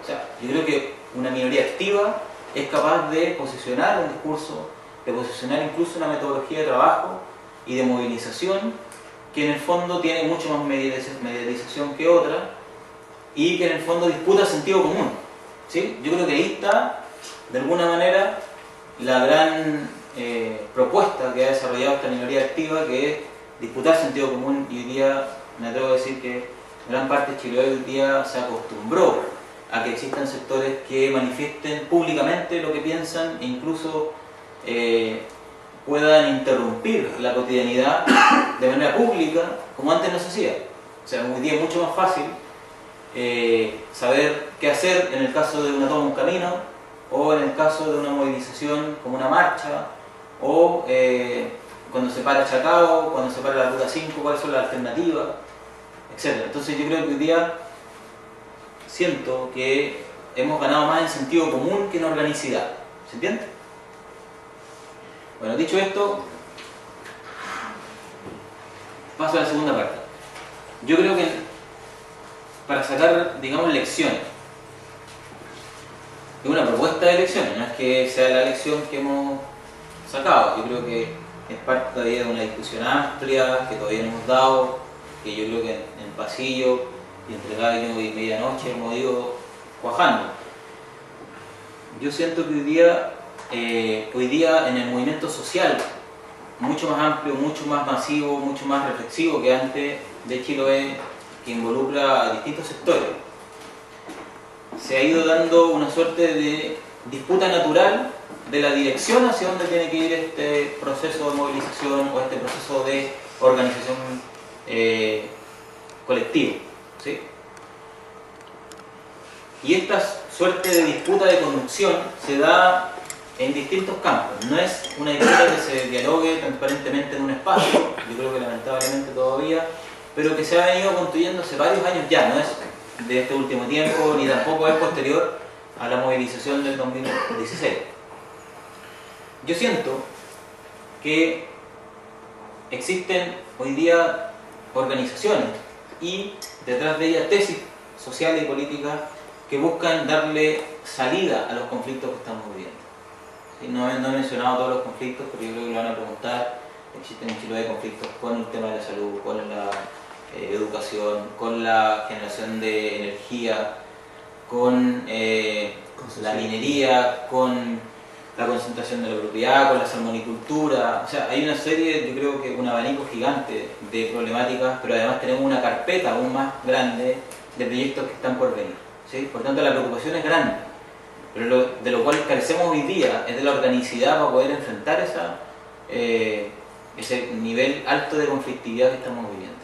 C: O sea, yo creo que una minoría activa es capaz de posicionar un discurso, de posicionar incluso una metodología de trabajo y de movilización que en el fondo tiene mucho más mediatización que otra y que en el fondo disputa sentido común, ¿sí? Yo creo que ahí está, de alguna manera, la gran propuesta que ha desarrollado esta minoría activa, que es disputar sentido común, y hoy día me atrevo a decir que gran parte de Chile hoy día se acostumbró a que existan sectores que manifiesten públicamente lo que piensan e incluso puedan interrumpir la cotidianidad de manera pública, como antes no se hacía. O sea, hoy día es mucho más fácil saber qué hacer en el caso de una toma de un camino, o en el caso de una movilización como una marcha, o cuando se para Chacao, cuando se para la Ruta 5, cuáles son las alternativas, etc. Entonces yo creo que hoy día siento que hemos ganado más en sentido común que en organicidad. ¿Se entiende? Bueno, dicho esto, paso a la segunda parte. Yo creo que para sacar, digamos, lecciones, es una propuesta de lecciones, no es que sea la lección que hemos sacado. Yo creo que es parte todavía de una discusión amplia que todavía no hemos dado, que yo creo que en el pasillo y entre gallo y medianoche hemos ido cuajando. Yo siento que hoy día en el movimiento social, mucho más amplio, mucho más masivo, mucho más reflexivo que antes de Chiloé, que involucra a distintos sectores, se ha ido dando una suerte de disputa natural de la dirección hacia donde tiene que ir este proceso de movilización o este proceso de organización colectiva, ¿sí? Y esta suerte de disputa de conducción se da en distintos campos. No es una disputa que se dialogue transparentemente en un espacio, yo creo que lamentablemente todavía, pero que se ha venido construyendo hace varios años ya, no es de este último tiempo, ni tampoco es posterior a la movilización del 2016. Yo siento que existen hoy día organizaciones y detrás de ellas tesis sociales y políticas que buscan darle salida a los conflictos que estamos viviendo. ¿Sí? No he mencionado todos los conflictos, pero yo creo que lo van a preguntar. Existen en Chiloé conflictos con el tema de la salud, con la educación, con la generación de energía, con la minería, con la concentración de la propiedad, con la salmonicultura. O sea, hay una serie, yo creo que un abanico gigante de problemáticas, pero además tenemos una carpeta aún más grande de proyectos que están por venir, ¿sí? Por tanto, la preocupación es grande, pero de lo cual carecemos hoy día es de la organicidad para poder enfrentar ese nivel alto de conflictividad que estamos viviendo,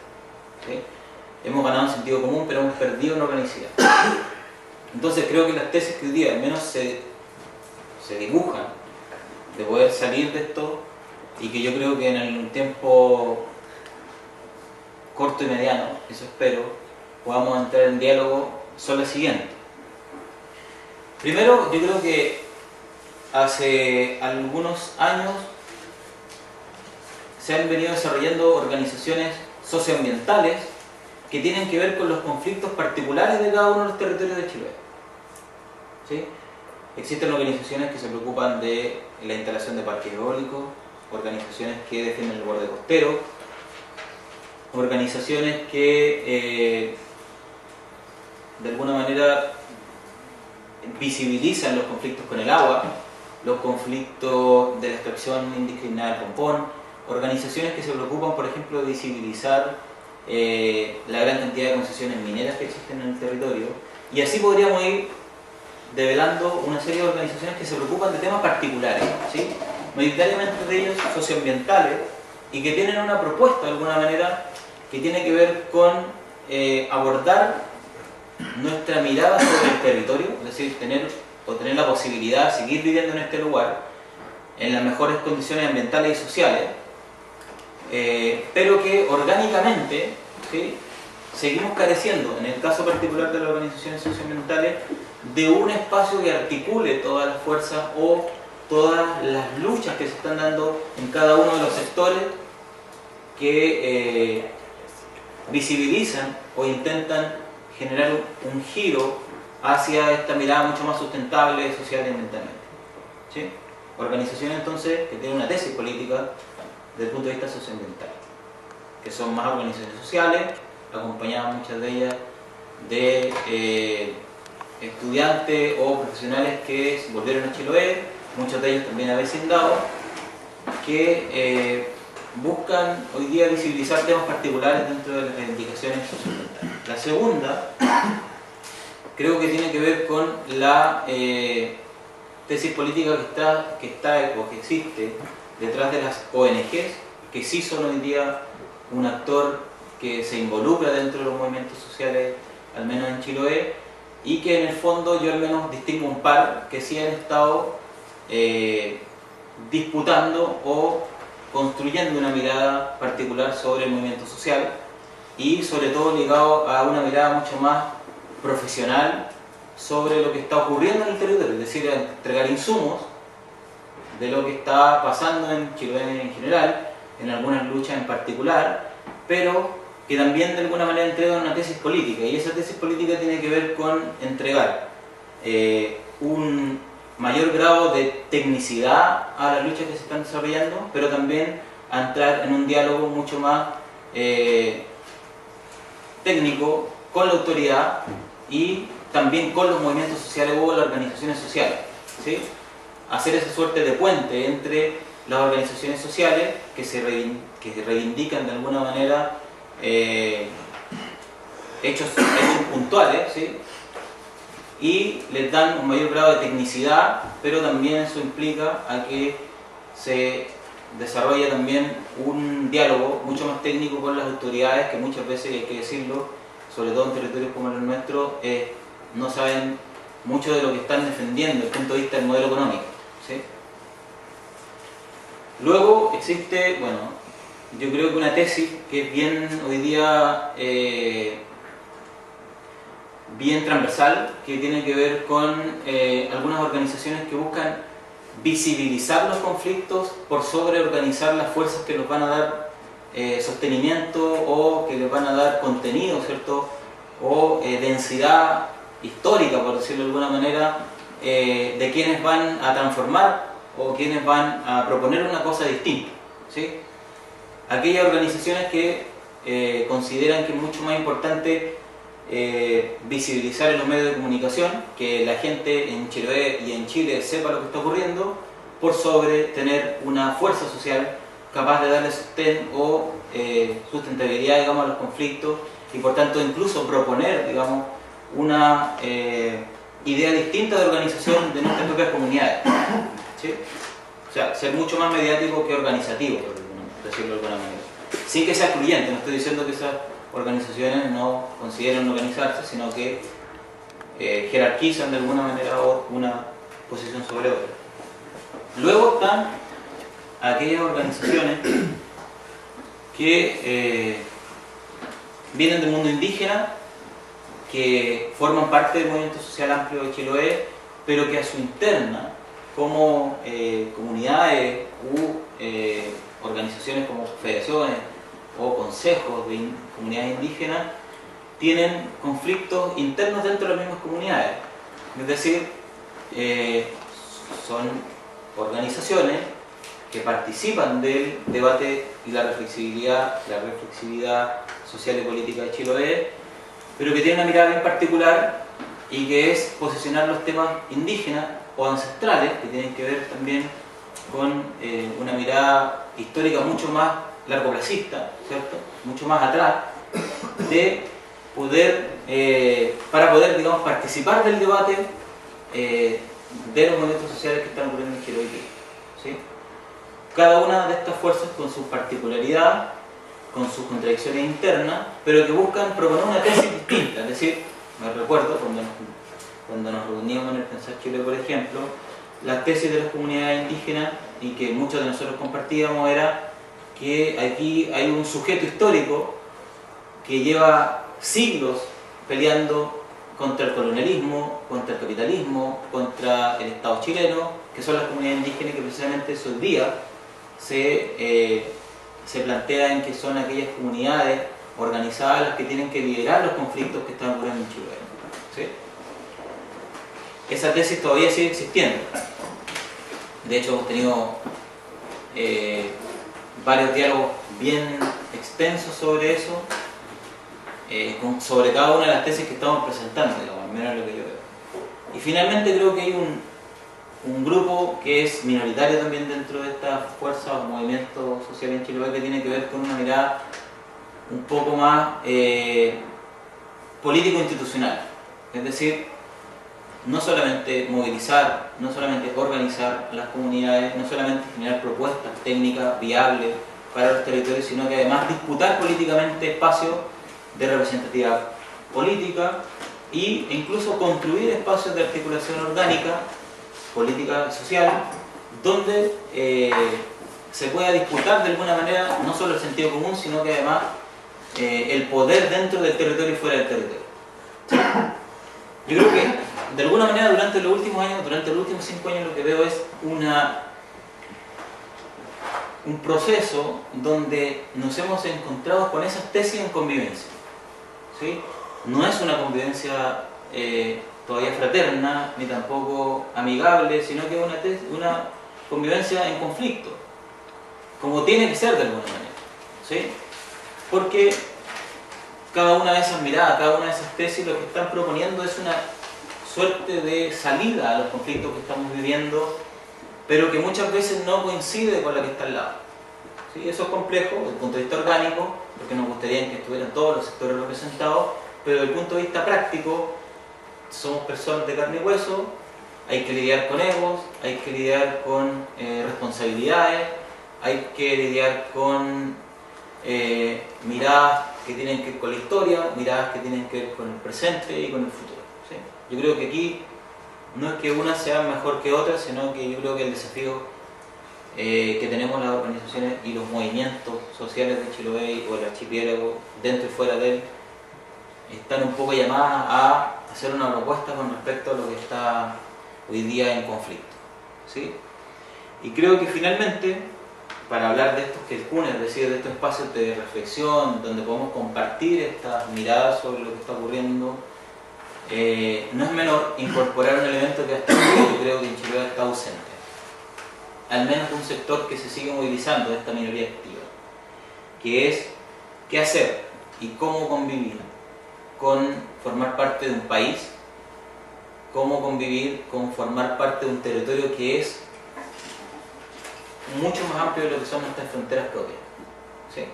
C: ¿sí? Hemos ganado en sentido común, pero hemos perdido en organicidad. Entonces creo que las tesis que hoy día al menos se dibujan de poder salir de esto, y que yo creo que en el tiempo corto y mediano, eso espero, podamos entrar en diálogo, son las siguientes. Primero, yo creo que hace algunos años se han venido desarrollando organizaciones socioambientales que tienen que ver con los conflictos particulares de cada uno de los territorios de Chile, ¿sí? Existen organizaciones que se preocupan de la instalación de parques eólicos, organizaciones que defienden el borde costero, organizaciones que de alguna manera visibilizan los conflictos con el agua, los conflictos de la extracción indiscriminada del pompón, organizaciones que se preocupan, por ejemplo, de visibilizar la gran cantidad de concesiones mineras que existen en el territorio, y así podríamos ir develando una serie de organizaciones que se preocupan de temas particulares, ¿sí? Mayoritariamente de ellos socioambientales, y que tienen una propuesta de alguna manera que tiene que ver con abordar nuestra mirada sobre el territorio, es decir, tener la posibilidad de seguir viviendo en este lugar en las mejores condiciones ambientales y sociales, pero que orgánicamente, ¿sí?, seguimos careciendo, en el caso particular de las organizaciones socioambientales, de un espacio que articule todas las fuerzas o todas las luchas que se están dando en cada uno de los sectores que visibilizan o intentan generar un giro hacia esta mirada mucho más sustentable, social y ambientalmente, ¿sí? Organizaciones entonces que tienen una tesis política desde el punto de vista socioambiental, que son más organizaciones sociales, acompañadas muchas de ellas de estudiantes o profesionales que volvieron a Chiloé, muchos de ellos también a vecindado, que buscan hoy día visibilizar temas particulares dentro de las reivindicaciones socioambientales. La segunda creo que tiene que ver con la tesis política que está o que existe detrás de las ONGs, que sí son hoy día un actor que se involucra dentro de los movimientos sociales, al menos en Chiloé, y que en el fondo yo al menos distingo un par que sí han estado disputando o construyendo una mirada particular sobre el movimiento social y sobre todo ligado a una mirada mucho más profesional sobre lo que está ocurriendo en el territorio, es decir, entregar insumos de lo que está pasando en Chiloé en general, en algunas luchas en particular, pero que también de alguna manera entregan una tesis política, y esa tesis política tiene que ver con entregar un mayor grado de tecnicidad a las luchas que se están desarrollando, pero también a entrar en un diálogo mucho más técnico con la autoridad y también con los movimientos sociales o las organizaciones sociales, ¿sí? Hacer esa suerte de puente entre las organizaciones sociales que se reivindican de alguna manera hechos puntuales, ¿sí? Y les dan un mayor grado de tecnicidad, pero también eso implica a que se desarrolla también un diálogo mucho más técnico con las autoridades, que muchas veces, hay que decirlo, sobre todo en territorios como el nuestro, no saben mucho de lo que están defendiendo desde el punto de vista del modelo económico, ¿sí? Luego existe, bueno, yo creo que una tesis que es bien hoy día bien transversal, que tiene que ver con algunas organizaciones que buscan visibilizar los conflictos por sobre organizar las fuerzas que nos van a dar sostenimiento o que les van a dar contenido, ¿cierto? O densidad histórica, por decirlo de alguna manera, de quienes van a transformar o quienes van a proponer una cosa distinta, ¿sí? Aquellas organizaciones que consideran que es mucho más importante visibilizar en los medios de comunicación, que la gente en Chiloé y en Chile sepa lo que está ocurriendo, por sobre tener una fuerza social capaz de darle sostén o sustentabilidad, digamos, a los conflictos, y por tanto incluso proponer, digamos, una idea distinta de organización de nuestras propias comunidades, ¿sí? O sea, ser mucho más mediático que organizativo, por decirlo de alguna manera, sin que sea excluyente. No estoy diciendo que esas organizaciones no consideren organizarse, sino que jerarquizan de alguna manera una posición sobre otra. Luego están aquellas organizaciones que vienen del mundo indígena, que forman parte del movimiento social amplio de Chiloé, pero que a su interna, como comunidades u organizaciones como federaciones o consejos de comunidades indígenas, tienen conflictos internos dentro de las mismas comunidades. Es decir, son organizaciones que participan del debate y la reflexividad social y política de Chiloé, pero que tienen una mirada bien particular, y que es posicionar los temas indígenas o ancestrales, que tienen que ver también con una mirada histórica mucho más largoplacista, ¿cierto? Mucho más atrás, de poder, para poder, digamos, participar del debate de los movimientos sociales que están ocurriendo en Chiloé, ¿sí? Cada una de estas fuerzas con su particularidad, con sus contradicciones internas, pero que buscan proponer una tesis distinta. Es decir, me recuerdo cuando nos reuníamos en el Pensar Chile, por ejemplo, la tesis de las comunidades indígenas, y que muchos de nosotros compartíamos, era que aquí hay un sujeto histórico que lleva siglos peleando contra el colonialismo, contra el capitalismo, contra el Estado chileno, que son las comunidades indígenas, que precisamente esos días se plantea en que son aquellas comunidades organizadas las que tienen que liderar los conflictos que están ocurriendo en Chiloé, ¿sí? Esa tesis todavía sigue existiendo. De hecho, hemos tenido varios diálogos bien extensos sobre eso, sobre cada una de las tesis que estamos presentando, digamos, al menos lo que yo veo. Y finalmente creo que hay un grupo que es minoritario también dentro de esta fuerza o movimiento social en Chiloé, que tiene que ver con una mirada un poco más político-institucional. Es Es decir, no solamente movilizar, no solamente organizar a las comunidades, no solamente generar propuestas técnicas viables para los territorios, sino que además disputar políticamente espacios de representatividad política e incluso construir espacios de articulación orgánica, política y social, donde se pueda disputar de alguna manera no solo el sentido común, sino que además el poder dentro del territorio y fuera del territorio. Yo creo que de alguna manera durante los últimos años, durante los últimos 5 años, lo que veo es un proceso donde nos hemos encontrado con esas tesis en convivencia, ¿sí? No es una convivencia todavía fraterna, ni tampoco amigable, sino que es una convivencia en conflicto, como tiene que ser de alguna manera, ¿sí? Porque cada una de esas miradas, cada una de esas tesis lo que están proponiendo es una suerte de salida a los conflictos que estamos viviendo, pero que muchas veces no coincide con la que está al lado. ¿Sí? Eso es complejo desde el punto de vista orgánico, porque nos gustaría que estuvieran todos los sectores representados, pero desde el punto de vista práctico, somos personas de carne y hueso, hay que lidiar con egos, hay que lidiar con responsabilidades, hay que lidiar con miradas que tienen que ver con la historia, miradas que tienen que ver con el presente y con el futuro. ¿Sí? Yo creo que aquí no es que una sea mejor que otra, sino que yo creo que el desafío que tenemos las organizaciones y los movimientos sociales de Chiloé o el archipiélago, dentro y fuera de él, están un poco llamadas a hacer una propuesta con respecto a lo que está hoy día en conflicto. ¿Sí? Y creo que finalmente, para hablar de estos quelcunes, es decir, de estos espacios de reflexión, donde podemos compartir estas miradas sobre lo que está ocurriendo, no es menor incorporar un elemento que hasta hoy yo creo que en Chile está ausente, al menos de un sector que se sigue movilizando de esta minoría activa, que es qué hacer y cómo convivir con formar parte de un país, cómo convivir con formar parte de un territorio que es mucho más amplio de lo que son nuestras fronteras propias. ¿Sí?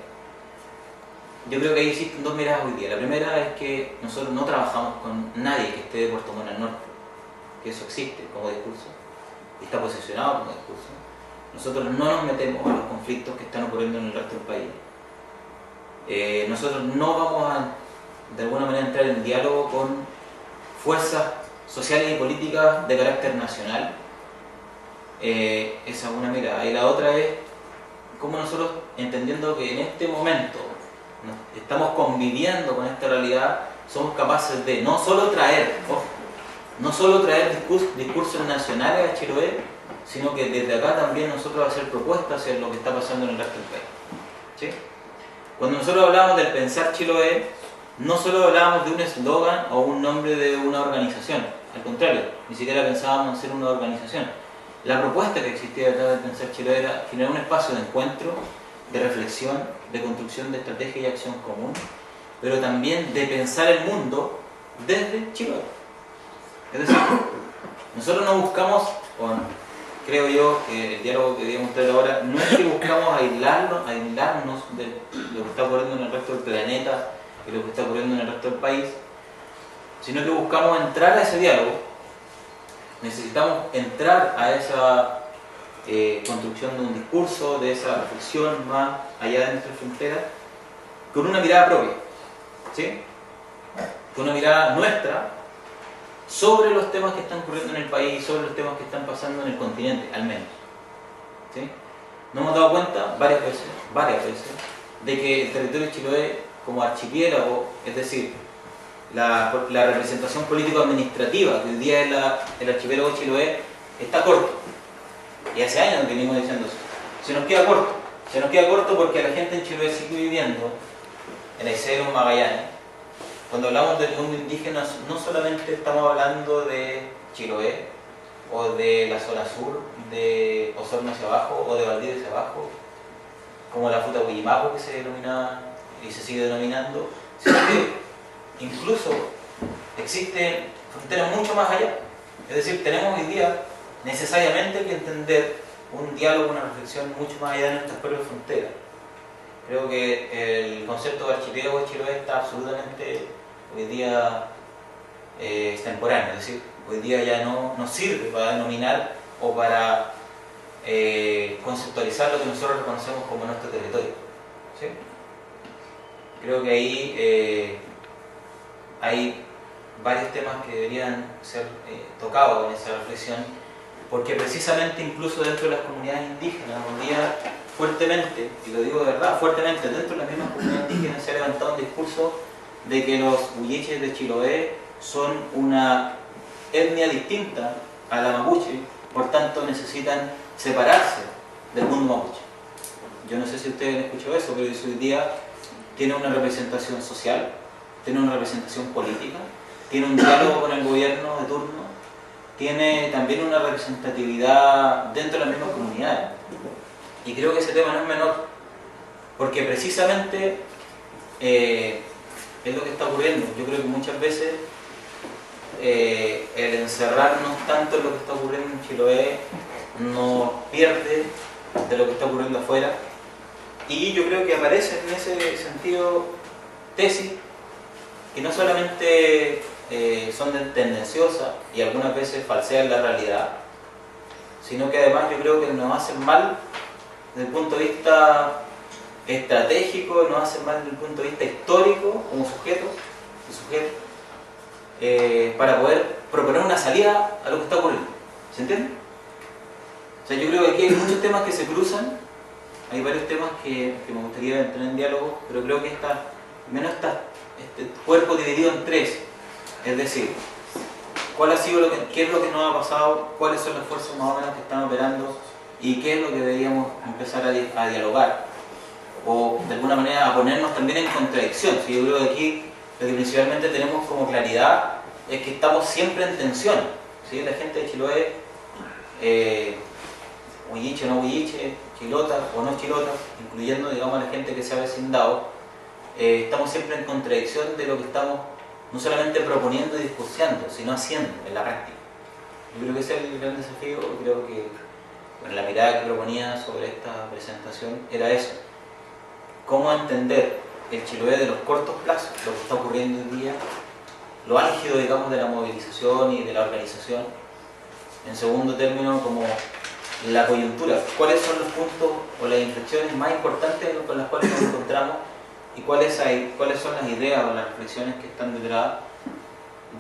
C: Yo creo que ahí existen dos miradas hoy día. La primera es que nosotros no trabajamos con nadie que esté de Puerto Montt al norte, que eso existe como discurso, y está posicionado como discurso. Nosotros no nos metemos a los conflictos que están ocurriendo en el resto del país. Nosotros no vamos a, de alguna manera, entrar en diálogo con fuerzas sociales y políticas de carácter nacional. Esa es una mirada. Y la otra es cómo nosotros, entendiendo que en este momento estamos conviviendo con esta realidad, somos capaces de no solo traer discursos nacionales a Chiloé, sino que desde acá también nosotros hacer propuestas hacia lo que está pasando en el resto del país. ¿Sí? Cuando nosotros hablamos del pensar Chiloé, no solo hablábamos de un eslogan o un nombre de una organización, al contrario, ni siquiera pensábamos en ser una organización. La propuesta que existía detrás del Pensar Chiloé era generar un espacio de encuentro, de reflexión, de construcción de estrategia y acción común, pero también de pensar el mundo desde Chiloé. Es decir, nosotros no buscamos, creo yo que el diálogo que voy a mostrar ahora, no es que buscamos aislarnos de lo que está ocurriendo en el resto del planeta y lo que está ocurriendo en el resto del país, sino que buscamos entrar a ese diálogo. Necesitamos entrar a esa construcción de un discurso, de esa reflexión más allá de nuestras fronteras, con una mirada propia, ¿sí? Con una mirada nuestra sobre los temas que están ocurriendo en el país, sobre los temas que están pasando en el continente, al menos. ¿Sí? Nos hemos dado cuenta varias veces, de que el territorio de Chiloé, como archipiélago, es decir, la representación político-administrativa que hoy día es el archipiélago de Chiloé, está corto. Y hace años que venimos diciendo eso. Se nos queda corto porque la gente en Chiloé sigue viviendo en el Cerro Magallanes. Cuando hablamos del mundo indígena, no solamente estamos hablando de Chiloé, o de la zona sur, de Osorno hacia abajo, o de Valdivia hacia abajo, como la Futa Huillimaco que se denomina y se sigue denominando, sino que incluso existen fronteras mucho más allá. Es decir, tenemos hoy día necesariamente que entender un diálogo, una reflexión mucho más allá de nuestras propias fronteras. Creo que el concepto de archipiélago de Chiloé está absolutamente hoy día extemporáneo, es decir, hoy día ya no nos sirve para denominar o para conceptualizar lo que nosotros reconocemos como nuestro territorio. ¿Sí? Creo que ahí hay varios temas que deberían ser tocados en esa reflexión, porque precisamente incluso dentro de las comunidades indígenas, hoy día fuertemente, y lo digo de verdad, fuertemente dentro de las mismas comunidades indígenas se ha levantado un discurso de que los huilliches de Chiloé son una etnia distinta a la mapuche, por tanto necesitan separarse del mundo mapuche. Yo no sé si ustedes han escuchado eso, pero eso hoy día tiene una representación social, tiene una representación política, tiene un diálogo con el gobierno de turno, tiene también una representatividad dentro de las mismas comunidades. Y creo que ese tema no es menor, porque precisamente es lo que está ocurriendo. Yo creo que muchas veces el encerrarnos tanto en lo que está ocurriendo en Chiloé nos pierde de lo que está ocurriendo afuera, y yo creo que aparecen en ese sentido tesis que no solamente son tendenciosas y algunas veces falsean la realidad, sino que además yo creo que nos hacen mal desde el punto de vista estratégico, nos hacen mal desde el punto de vista histórico como sujetos para poder proponer una salida a lo que está ocurriendo. ¿Se entiende? O sea, yo creo que aquí hay muchos temas que se cruzan, hay varios temas que me gustaría entrar en diálogo, pero creo que este cuerpo dividido en tres, es decir, qué es lo que nos ha pasado, cuáles son las fuerzas más o menos que están operando y qué es lo que deberíamos empezar a dialogar, o de alguna manera a ponernos también en contradicción. Si yo creo que aquí lo que principalmente tenemos como claridad es que estamos siempre en tensión, ¿sí? La gente de Chiloé, huilliche o no huilliche, chilota o no chilota, incluyendo, digamos, a la gente que se ha vecindado, estamos siempre en contradicción de lo que estamos no solamente proponiendo y discursiando, sino haciendo en la práctica. Yo creo que ese es el gran desafío. Creo que la mirada que proponía sobre esta presentación era eso: cómo entender el Chiloé de los cortos plazos, lo que está ocurriendo hoy día, lo álgido, digamos, de la movilización y de la organización. En segundo término, como la coyuntura, cuáles son los puntos o las inflexiones más importantes con las cuales nos encontramos y cuáles son las ideas o las reflexiones que están detrás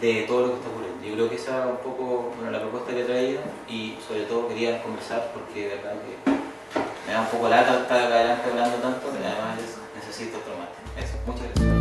C: de todo lo que está ocurriendo. Yo creo que esa es un poco la propuesta que he traído, y sobre todo quería conversar porque de verdad que me da un poco lata estar acá adelante hablando tanto, que además necesito otro mate. Eso, muchas gracias.